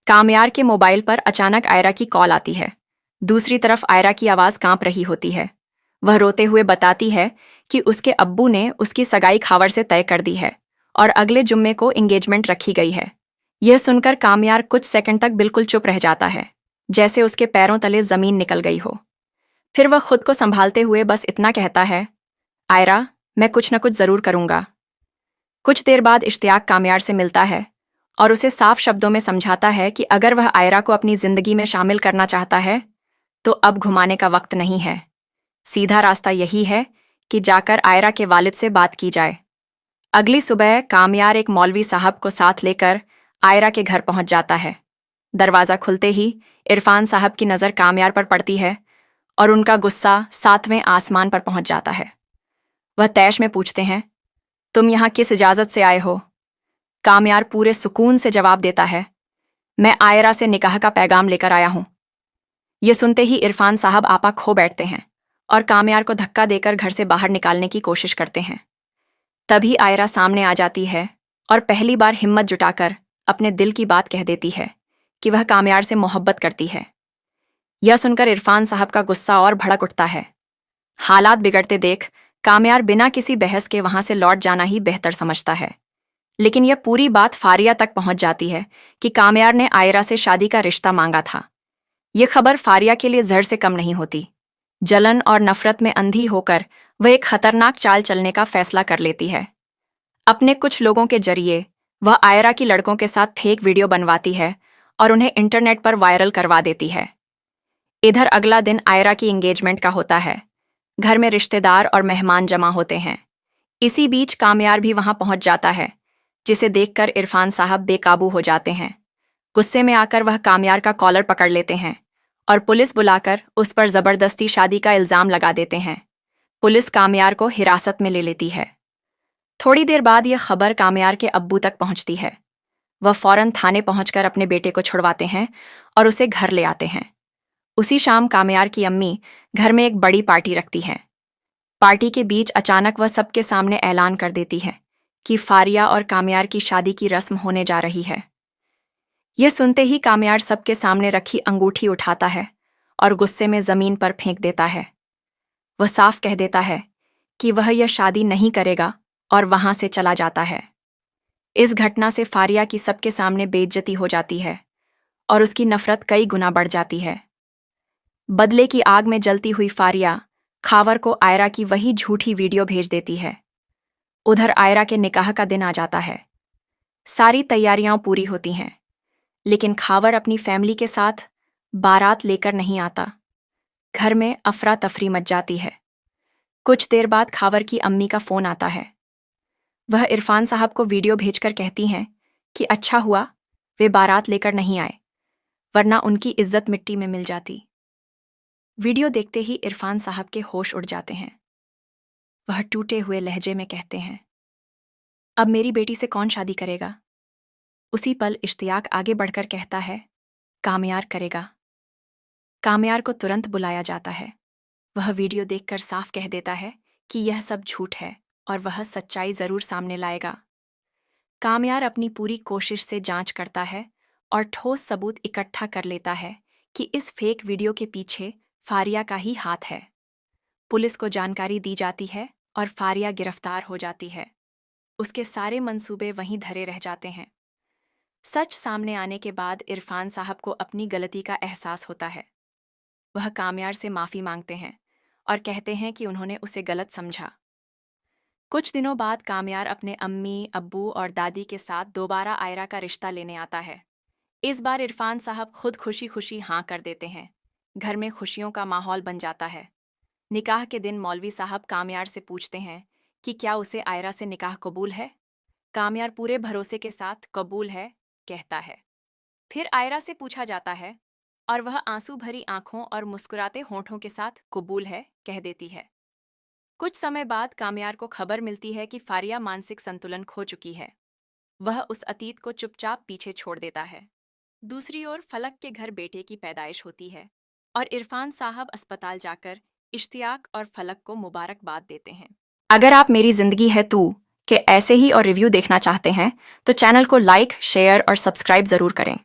कामयार के मोबाइल पर अचानक आयरा की कॉल आती है। दूसरी तरफ आयरा की आवाज कांप रही होती है। वह रोते हुए बताती है कि उसके अब्बू ने उसकी सगाई खावर से तय कर दी है और अगले जुम्मे को एंगेजमेंट रखी गई है। यह सुनकर कामयार कुछ सेकंड तक बिल्कुल चुप रह जाता है, जैसे उसके पैरों तले जमीन निकल गई हो। फिर वह खुद को संभालते हुए बस इतना कहता है, आयरा, मैं कुछ न कुछ जरूर करूंगा। कुछ देर बाद इश्तियाक कामयार से मिलता है और उसे साफ शब्दों में समझाता है कि अगर वह आयरा को अपनी जिंदगी में शामिल करना चाहता है तो अब घुमाने का वक्त नहीं है। सीधा रास्ता यही है कि जाकर आयरा के वालिद से बात की जाए। अगली सुबह कामयार एक मौलवी साहब को साथ लेकर आयरा के घर पहुंच जाता है। दरवाज़ा खुलते ही इरफान साहब की नज़र कामयार पर पड़ती है और उनका गुस्सा 7वें आसमान पर पहुंच जाता है। वह तैश में पूछते हैं, तुम यहाँ किस इजाज़त से आए हो? कामयार पूरे सुकून से जवाब देता है, मैं आयरा से निकाह का पैगाम लेकर आया हूं। यह सुनते ही इरफान साहब आपा खो बैठते हैं और कामयार को धक्का देकर घर से बाहर निकालने की कोशिश करते हैं। तभी आयरा सामने आ जाती है और पहली बार हिम्मत जुटाकर अपने दिल की बात कह देती है कि वह कामयार से मोहब्बत करती है। यह सुनकर इरफान साहब का गुस्सा और भड़क उठता है। हालात बिगड़ते देख कामयार बिना किसी बहस के वहां से लौट जाना ही बेहतर समझता है। लेकिन यह पूरी बात फारिया तक पहुंच जाती है कि कामयार ने आयरा से शादी का रिश्ता मांगा था। यह खबर फारिया के लिए जहर से कम नहीं होती। जलन और नफरत में अंधी होकर वह एक खतरनाक चाल चलने का फैसला कर लेती है। अपने कुछ लोगों के जरिए वह आयरा की लड़कों के साथ फेक वीडियो बनवाती है और उन्हें इंटरनेट पर वायरल करवा देती है। इधर अगला दिन आयरा की एंगेजमेंट का होता है। घर में रिश्तेदार और मेहमान जमा होते हैं। इसी बीच कामयार भी वहां पहुंच जाता है, जिसे देखकर इरफान साहब बेकाबू हो जाते हैं। गुस्से में आकर वह कामयार का कॉलर पकड़ लेते हैं और पुलिस बुलाकर उस पर जबरदस्ती शादी का इल्जाम लगा देते हैं। पुलिस कामयार को हिरासत में ले लेती है। थोड़ी देर बाद यह खबर कामयार के अब्बू तक पहुंचती है। वह फौरन थाने पहुंचकर अपने बेटे को छुड़वाते हैं और उसे घर ले आते हैं। उसी शाम कामयार की अम्मी घर में एक बड़ी पार्टी रखती हैं। पार्टी के बीच अचानक वह सबके सामने ऐलान कर देती है कि फारिया और कामयार की शादी की रस्म होने जा रही है। यह सुनते ही कामयार सबके सामने रखी अंगूठी उठाता है और गुस्से में जमीन पर फेंक देता है। वह साफ कह देता है कि वह यह शादी नहीं करेगा और वहां से चला जाता है। इस घटना से फारिया की सबके सामने बेइज्जती हो जाती है और उसकी नफरत कई गुना बढ़ जाती है। बदले की आग में जलती हुई फारिया खावर को आयरा की वही झूठी वीडियो भेज देती है। उधर आयरा के निकाह का दिन आ जाता है। सारी तैयारियां पूरी होती हैं, लेकिन खावर अपनी फैमिली के साथ बारात लेकर नहीं आता। घर में अफरा तफरी मच जाती है। कुछ देर बाद खावर की अम्मी का फोन आता है। वह इरफान साहब को वीडियो भेजकर कहती हैं कि अच्छा हुआ वे बारात लेकर नहीं आए, वरना उनकी इज्जत मिट्टी में मिल जाती। वीडियो देखते ही इरफान साहब के होश उड़ जाते हैं। वह टूटे हुए लहजे में कहते हैं, अब मेरी बेटी से कौन शादी करेगा? उसी पल इश्तियाक आगे बढ़कर कहता है, कामयार करेगा। कामयार को तुरंत बुलाया जाता है। वह वीडियो देखकर साफ कह देता है कि यह सब झूठ है और वह सच्चाई जरूर सामने लाएगा। कामयार अपनी पूरी कोशिश से जांच करता है और ठोस सबूत इकट्ठा कर लेता है कि इस फेक वीडियो के पीछे फारिया का ही हाथ है। पुलिस को जानकारी दी जाती है और फारिया गिरफ्तार हो जाती है। उसके सारे मंसूबे वहीं धरे रह जाते हैं। सच सामने आने के बाद इरफान साहब को अपनी गलती का एहसास होता है। वह कामयार से माफ़ी मांगते हैं और कहते हैं कि उन्होंने उसे गलत समझा। कुछ दिनों बाद कामयार अपने अम्मी, अब्बू और दादी के साथ दोबारा आयरा का रिश्ता लेने आता है। इस बार इरफान साहब खुद खुशी खुशी हाँ कर देते हैं। घर में खुशियों का माहौल बन जाता है। निकाह के दिन मौलवी साहब कामयार से पूछते हैं कि क्या उसे आयरा से निकाह कबूल है। कामयार पूरे भरोसे के साथ कबूल है कहता है। फिर आयरा से पूछा जाता है और वह आंसू भरी आंखों और मुस्कुराते होंठों के साथ कबूल है कह देती है। कुछ समय बाद कामयार को खबर मिलती है कि फारिया मानसिक संतुलन खो चुकी है। वह उस अतीत को चुपचाप पीछे छोड़ देता है। दूसरी ओर फलक के घर बेटे की पैदाइश होती है और इरफान साहब अस्पताल जाकर इश्तियाक और फलक को मुबारकबाद देते हैं। अगर आप मेरी जिंदगी है तू के ऐसे ही और रिव्यू देखना चाहते हैं तो चैनल को लाइक, शेयर और सब्सक्राइब जरूर करें।